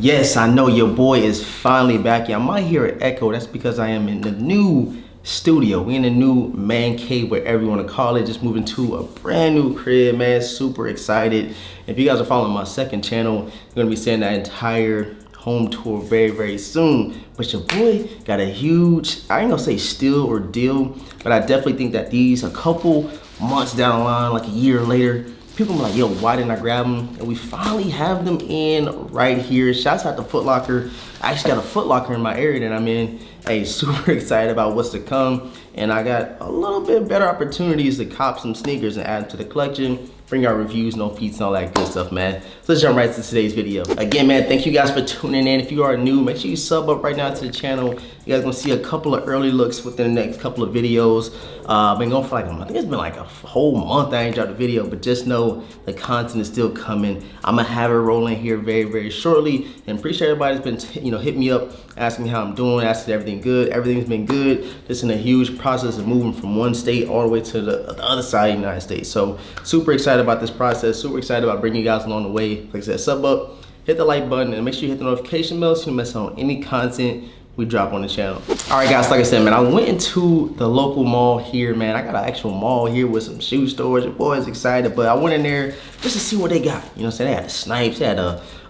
Yes, I know your boy is finally back. Yeah, I might hear an echo. That's because I am in the new studio. We in the new man cave, whatever you want to call it. Just moving to a brand new crib, man. Super excited. If you guys are following my second channel, you're gonna be seeing that entire home tour very soon. But your boy got a huge, I ain't gonna say steal or deal, but I definitely think that these, a couple months down the line, like a year later, people be like, yo, why didn't I grab them? And we finally have them in right here. Shouts out to Foot Locker. I actually got a Foot Locker in my area that I'm in. Hey, super excited about what's to come. And I got a little bit better opportunities to cop some sneakers and add them to the collection. Bring out reviews, no feats, and all that good stuff, man. So let's jump right to today's video. Again, man, thank you guys for tuning in. If you are new, make sure you sub up right now to the channel. You guys gonna see a couple of early looks within the next couple of videos. I've been going for like a month. I think it's been like a whole month I ain't dropped a video, but just know the content is still coming. I'm gonna have it rolling here very shortly. And appreciate everybody's been, hit me up, asking me how I'm doing, asking everything good. Everything's been good. Just in a huge process of moving from one state all the way to the other side of the United States. So super excited about this process. Super excited about bringing you guys along the way. Like I said, sub up, hit the like button, and make sure you hit the notification bell so you don't miss out on any content we drop on the channel. All right, guys, like I said, man, I went into the local mall here, man. I got an actual mall here with some shoe stores. Your boy is excited, but I went in there just to see what they got. You know what I'm saying? They had the Snipes, they had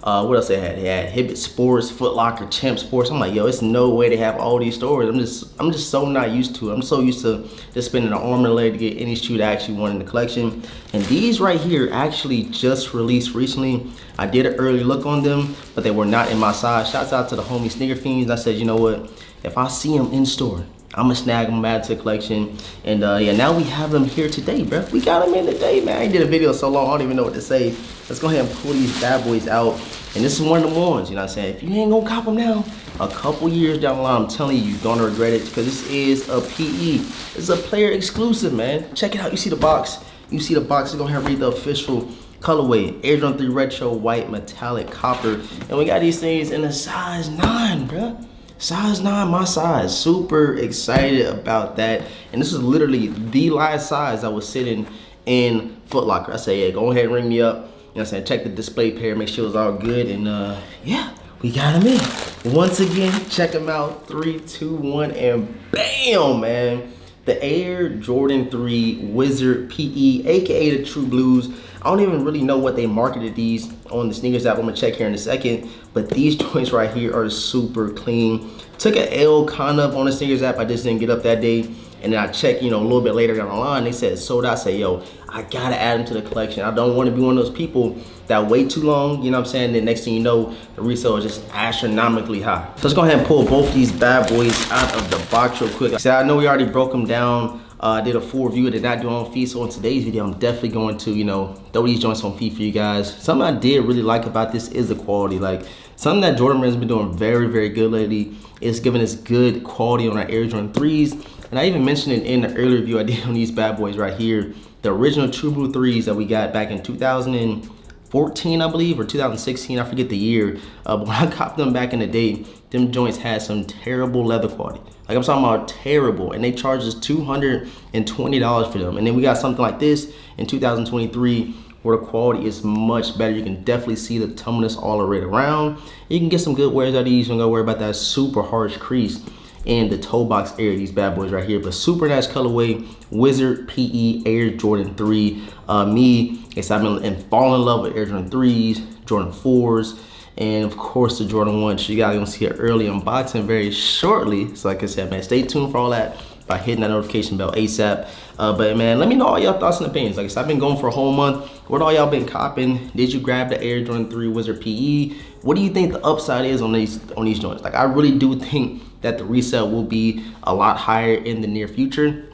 what else they had? They had Hibbett Sports, Foot Locker, Champ Sports. I'm like, yo, it's no way they have all these stores. I'm just so not used to it. I'm so used to just spending an arm and a leg to get any shoe that I actually want in the collection. And these right here actually just released recently. I did an early look on them, but they were not in my size. Shouts out to the homie Sneaker Fiends. I said, you know what? If I see them in store, I'm gonna snag them, add to the collection. And yeah, now we have them here today, bro. We got them in today, man. I did a video so long, I don't even know what to say. Let's go ahead and pull these bad boys out. And this is one of the ones, you know what I'm saying? If you ain't gonna cop them now, a couple years down the line, I'm telling you, you're gonna regret it, because this is a PE. It's a player exclusive, man. Check it out, you see the box. You see the box, it's gonna have read the official colorway, Air Jordan 3 Retro White Metallic Copper. And we got these things in a size 9, bruh. Size 9, my size. Super excited about that. And this is literally the last size that was sitting in Foot Locker. I say, yeah, go ahead and ring me up. You know what I'm saying? Check the display pair, make sure it's all good. And yeah, we got them in. Once again, check them out. 3, 2, 1, and bam, man. The Air Jordan 3 Wizard PE, aka the True Blues. I don't even really know what they marketed these on the sneakers app. I'm gonna check here in a second. But these joints right here are super clean. Took an L kind of on the sneakers app. I just didn't get up that day. And then I checked, a little bit later down the line, they said sold out. I say, yo, I gotta add them to the collection. I don't wanna be one of those people that wait too long, you know what I'm saying? Then next thing you know, the resale is just astronomically high. So let's go ahead and pull both these bad boys out of the box real quick. So I know we already broke them down. I did a full review, did not do on feet. So in today's video, I'm definitely going to, throw these joints on feet for you guys. Something I did really like about this is the quality. Like, something that Jordan Brand's been doing very good lately is giving us good quality on our Air Jordan 3s. And I even mentioned it in the earlier review I did on these bad boys right here. The original True Blue 3s that we got back in 2014, I believe, or 2016, I forget the year. But when I copped them back in the day, them joints had some terrible leather quality. Like, I'm talking about terrible, and they charged us $220 for them. And then we got something like this in 2023 where the quality is much better. You can definitely see the tumbleness all the way around. You can get some good wears out of these. You don't gotta worry about that super harsh crease in the toe box area, these bad boys right here. But super nice colorway, Wizard PE Air Jordan 3. Me, guess I've been falling in love with Air Jordan 3s, Jordan 4s, and of course the Jordan 1. So you guys are gonna see an early unboxing very shortly. So like I said, man, stay tuned for all that by hitting that notification bell ASAP. But man, let me know all y'all thoughts and opinions. Like I said, I've been going for a whole month. What all y'all been copping? Did you grab the Air Jordan 3 Wizard PE? What do you think the upside is on these joints? Like, I really do think that the resale will be a lot higher in the near future.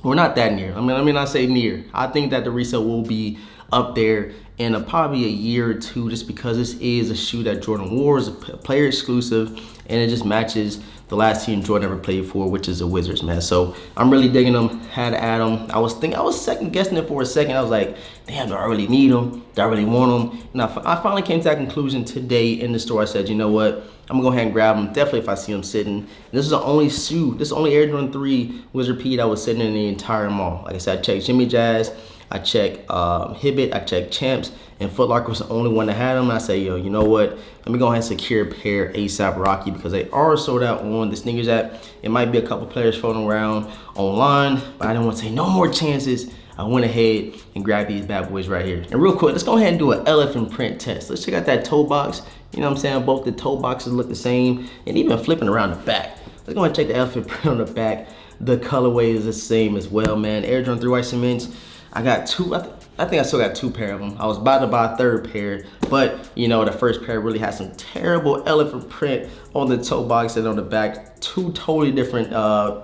Well, not that near. I mean, I say near. I think that the resale will be up there in probably a year or two, just because this is a shoe that Jordan wore, is a player exclusive, and it just matches the last team Jordan ever played for, which is the Wizards, man. So I'm really digging them. Had to add them. I was second guessing it for a second. I was like, damn, do I really need them? Do I really want them? And I finally came to that conclusion today in the store. I said, you know what? I'm gonna go ahead and grab them, definitely if I see them sitting. And this is the only shoe, this is the only Air Jordan 3 Wizard P that was sitting in the entire mall. Like I said, I checked Jimmy Jazz, I checked Hibbett, I checked Champs, and Foot Locker was the only one that had them. And I say, yo, you know what? Let me go ahead and secure a pair ASAP Rocky, because they are sold out on the sneakers app. It might be a couple players floating around online, but I didn't want to take no more chances. I went ahead and grabbed these bad boys right here. And real quick, let's go ahead and do an elephant print test. Let's check out that toe box. You know what I'm saying? Both the toe boxes look the same, and even flipping around the back. Let's go ahead and check the elephant print on the back. The colorway is the same as well, man. Air Jordan 3 white cements. I got two. I think I still got 2 pair of them. I was about to buy a 3rd pair, but you know, the first pair really had some terrible elephant print on the toe box and on the back. 2 totally different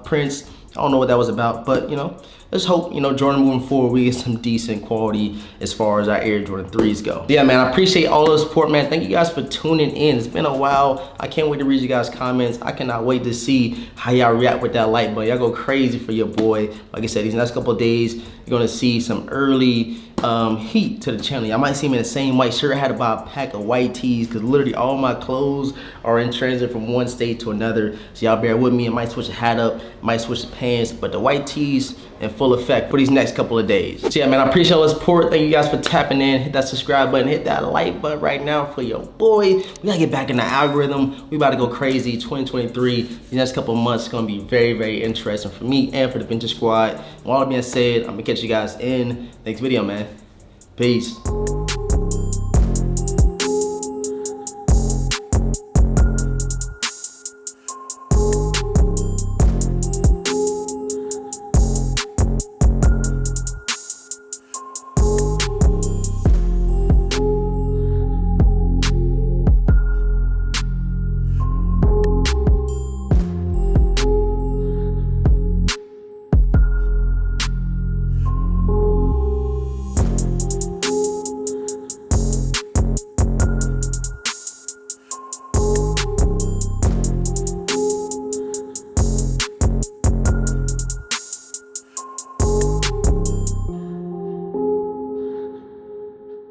prints. I don't know what that was about, but you know, let's hope, you know, Jordan moving forward, we get some decent quality as far as our Air Jordan 3s go. Yeah, man, I appreciate all the support, man. Thank you guys for tuning in. It's been a while. I can't wait to read you guys' comments. I cannot wait to see how y'all react with that like button. Y'all go crazy for your boy. Like I said, these next couple of days, you're gonna see some early heat to the channel. I might see me in the same white shirt. I had to buy a pack of white tees because literally all my clothes are in transit from one state to another. So y'all bear with me. I might switch the hat up, might switch the pants, but the white tees in full effect for these next couple of days. So yeah, man, I appreciate all the support. Thank you guys for tapping in. Hit that subscribe button, hit that like button right now for your boy. We gotta get back in the algorithm. We about to go crazy. 2023, these next couple of months is gonna be very, very interesting for me and for the Vintage Squad. With all that being said, I'm gonna catch you guys in the next video, man. Peace.